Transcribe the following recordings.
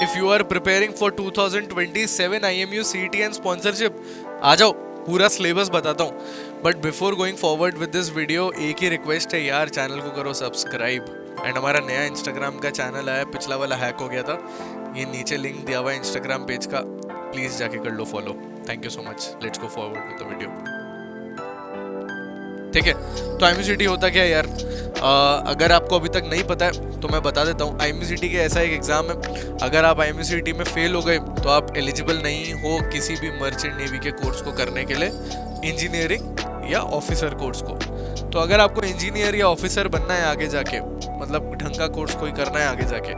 If you are preparing for 2027 IMU CET and sponsorship, आ जाओ, पूरा सिलेबस बताता हूँ। But before going forward with this video, एक ही रिक्वेस्ट है यार, चैनल को करो सब्सक्राइब। एंड हमारा नया इंस्टाग्राम का चैनल आया, पिछला वाला हैक हो गया था, ये नीचे लिंक दिया हुआ है इंस्टाग्राम पेज का, प्लीज जाके कर लो follow. Thank you so much. Let's go forward with the video. ठीक है, तो IMUCT होता क्या है यार? अगर आपको अभी तक नहीं पता है तो मैं बता देता हूँ। IMUCT के ऐसा एक एग्जाम है, अगर आप IMUCT में फेल हो गए तो आप एलिजिबल नहीं हो किसी भी मर्चेंट नेवी के कोर्स को करने के लिए, इंजीनियरिंग या ऑफिसर कोर्स को। तो अगर आपको इंजीनियर या ऑफिसर बनना है आगे जाके, मतलब ढंग का कोर्स कोई करना है आगे जाके,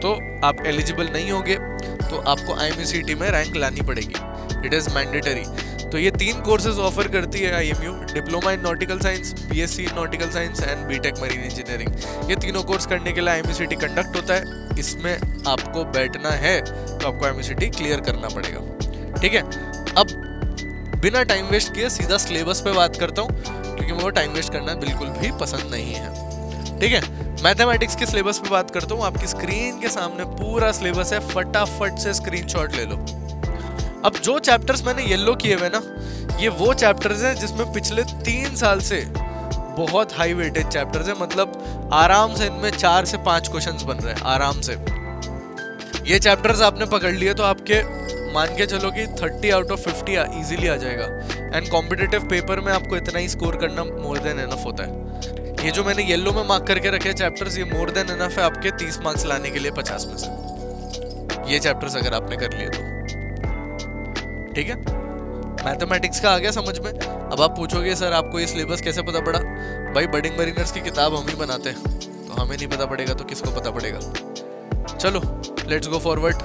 तो आप एलिजिबल नहीं होगे, तो आपको IMUCT में रैंक लानी पड़ेगी। It is mandatory. तो ये 3 कोर्सेज ऑफर करती है IMU, diploma in nautical science, BSc in nautical science and BTech marine engineering. ये तीनों कोर्स करने के लिए IMUCT कंडक्ट होता है। इसमें आपको बैठना है तो आपको IMUCT क्लियर करना पड़ेगा। ठीक है, अब बिना टाइम वेस्ट किए सीधा सिलेबस पे बात करता हूँ, क्योंकि मुझे टाइम वेस्ट करना बिल्कुल भी पसंद नहीं है। ठीक है, मैथमेटिक्स के सिलेबस पे बात करता हूँ। आपकी स्क्रीन के सामने पूरा सिलेबस है, फटाफट से स्क्रीनशॉट ले लो। अब जो चैप्टर्स मैंने येलो किए हुए ना, ये वो चैप्टर्स हैं जिसमें पिछले 3 साल से बहुत हाई वेटेज चैप्टर्स हैं, मतलब आराम से इनमें 4 से 5 क्वेश्चंस बन रहे हैं आराम से। ये चैप्टर्स आपने पकड़ लिए तो आपके मान के चलो कि 30 आउट ऑफ 50 इजीली आ जाएगा। एंड कॉम्पिटिटिव पेपर में आपको इतना ही स्कोर करना मोर देन एनफ होता है। ये जो मैंने येलो में मार्क करके रखे चैप्टर्स, ये मोर देन एनफ है आपके 30 मार्क्स लाने के लिए 50 में से, ये चैप्टर्स अगर आपने कर लिए तो। ठीक है, मैथमेटिक्स का आ गया समझ में। अब आप पूछोगे सर आपको ये सिलेबस कैसे पता पड़ा? भाई बडिंग मरीनर्स की किताब हम ही बनाते हैं, तो हमें नहीं पता पड़ेगा तो किसको पता पड़ेगा? चलो लेट्स गो फॉरवर्ड।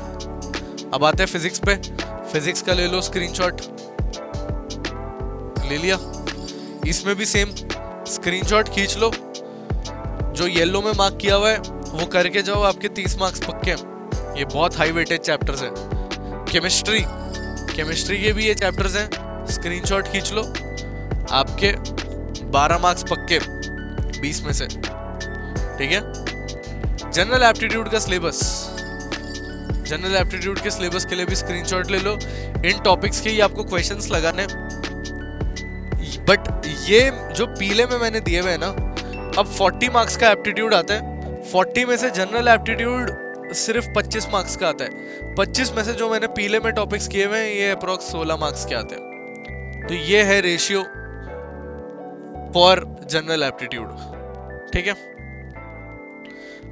अब आते हैं फिजिक्स पे। फिजिक्स का ले लो स्क्रीनशॉट, ले लिया। इसमें भी सेम स्क्रीनशॉट खींच लो, जो येलो में मार्क किया हुआ है वो करके जाओ, आपके 30 मार्क्स पक्के हैं। ये बहुत हाई वेटेज चैप्टर्स हैं। केमिस्ट्री के भी ये चैप्टर्स हैं, स्क्रीनशॉट खींच लो, आपके 12 मार्क्स पक्के 20 में से। ठीक है, जनरल एप्टीट्यूड का सिलेबस, जनरल एप्टीट्यूड के सिलेबस के लिए भी स्क्रीनशॉट ले लो। इन टॉपिक्स के ही आपको क्वेश्चंस लगाने, बट ये जो पीले में मैंने दिए हुए हैं ना, अब 40 मार्क्स का एप्टीट्यूड आता है, 40 में से जनरल एप्टीट्यूड सिर्फ 25 मार्क्स का आता है। 25 में से जो मैंने पीले में टॉपिक्स किए हुए हैं, ये अप्रोक्स 16 मार्क्स के आते हैं। तो ये है रेशियो फॉर जनरल एप्टीट्यूड। ठीक है,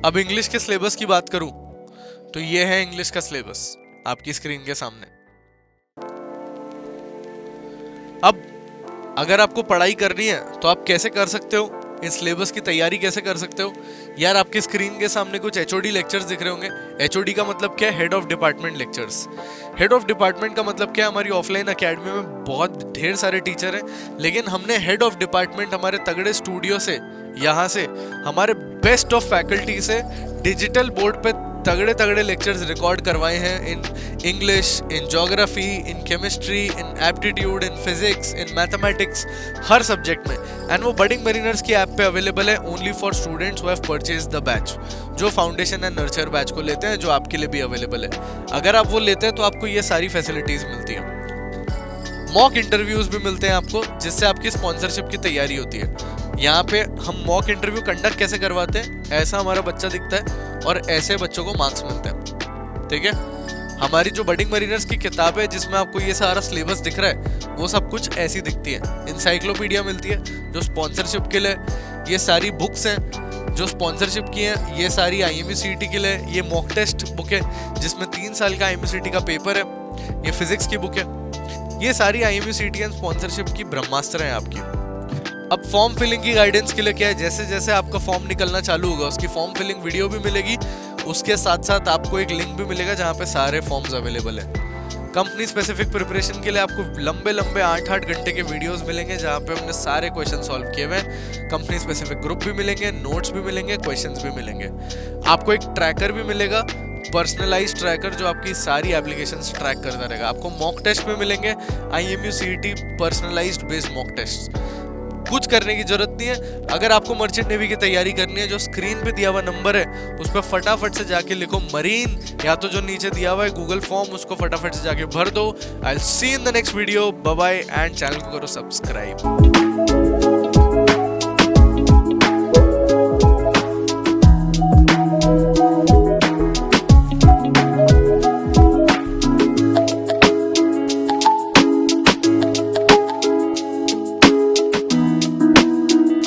अब इंग्लिश के सिलेबस की बात करूं तो ये है इंग्लिश का सिलेबस आपकी स्क्रीन के सामने। अब अगर आपको पढ़ाई करनी है तो आप कैसे कर सकते हो, इस सिलेबस की तैयारी कैसे कर सकते हो? यार आपके स्क्रीन के सामने कुछ HOD लेक्चर्स दिख रहे होंगे। HOD का मतलब क्या है? Head of department lectures. Head of department का मतलब क्या है? हमारी ऑफलाइन एकेडमी में बहुत ढेर सारे टीचर हैं, लेकिन हमने हेड ऑफ डिपार्टमेंट हमारे तगड़े स्टूडियो से, यहाँ से हमारे बेस्ट ऑफ फैकल्टी से डिजिटल बोर्ड पे तगड़े तगड़े लेक्चर्स रिकॉर्ड करवाए हैं in English, in geography, in chemistry, in aptitude, in physics, in mathematics, her subject में। एंड वो बडिंग मरीनर्स की ऐप पे अवेलेबल है only for students who have purchased the batch, जो फाउंडेशन एंड नर्चर बैच को लेते हैं, जो आपके लिए भी अवेलेबल है। अगर आप वो लेते हैं तो आपको ये सारी फैसिलिटीज मिलती हैं। मॉक इंटरव्यूज भी मिलते हैं आपको, जिससे आपकी स्पॉन्सरशिप की तैयारी होती है। यहाँ पे हम मॉक इंटरव्यू कंडक्ट कैसे करवाते हैं, ऐसा हमारा बच्चा दिखता है और ऐसे बच्चों को मार्क्स मिलते हैं। ठीक है, हमारी जो बडिंग मरीनर्स की किताब है जिसमें आपको ये सारा सिलेबस दिख रहा है, वो सब कुछ ऐसी दिखती है। इंसाइक्लोपीडिया मिलती है जो स्पॉन्सरशिप के लिए, ये सारी बुक्स हैं जो स्पॉन्सरशिप की हैं, ये सारी IMUCT के लिए। ये मॉक टेस्ट बुक है जिसमें 3 साल का IMUCT का पेपर है। ये फिजिक्स की बुक है। ये सारी IMUCT एंड स्पॉन्सरशिप की ब्रह्मास्त्र हैं आपकी। अब फॉर्म फिलिंग की गाइडेंस के लिए क्या है, जैसे जैसे आपका फॉर्म निकलना चालू होगा उसकी फॉर्म फिलिंग वीडियो भी मिलेगी, उसके साथ साथ आपको एक लिंक भी मिलेगा जहाँ पे सारे फॉर्म्स अवेलेबल हैं। कंपनी स्पेसिफिक प्रिपरेशन के लिए आपको लंबे लंबे 8-8 घंटे के वीडियोस मिलेंगे जहाँ पे हमने सारे क्वेश्चन सॉल्व किए हुए हैं। कंपनी स्पेसिफिक ग्रुप भी मिलेंगे, नोट्स भी मिलेंगे, क्वेश्चंस भी मिलेंगे। आपको एक ट्रैकर भी मिलेगा, पर्सनलाइज्ड ट्रैकर, जो आपकी सारी एप्लीकेशंस ट्रैक करता रहेगा। आपको मॉक टेस्ट भी मिलेंगे, IMUCT personalised based mock test. कुछ करने की जरूरत नहीं है। अगर आपको मर्चेंट नेवी की तैयारी करनी है, जो स्क्रीन पे दिया हुआ नंबर है उस पर फटाफट से जाके लिखो मरीन, या तो जो नीचे दिया हुआ है गूगल फॉर्म उसको फटाफट से जाके भर दो। I will see in the next video, bye bye, and channel को करो सब्सक्राइब।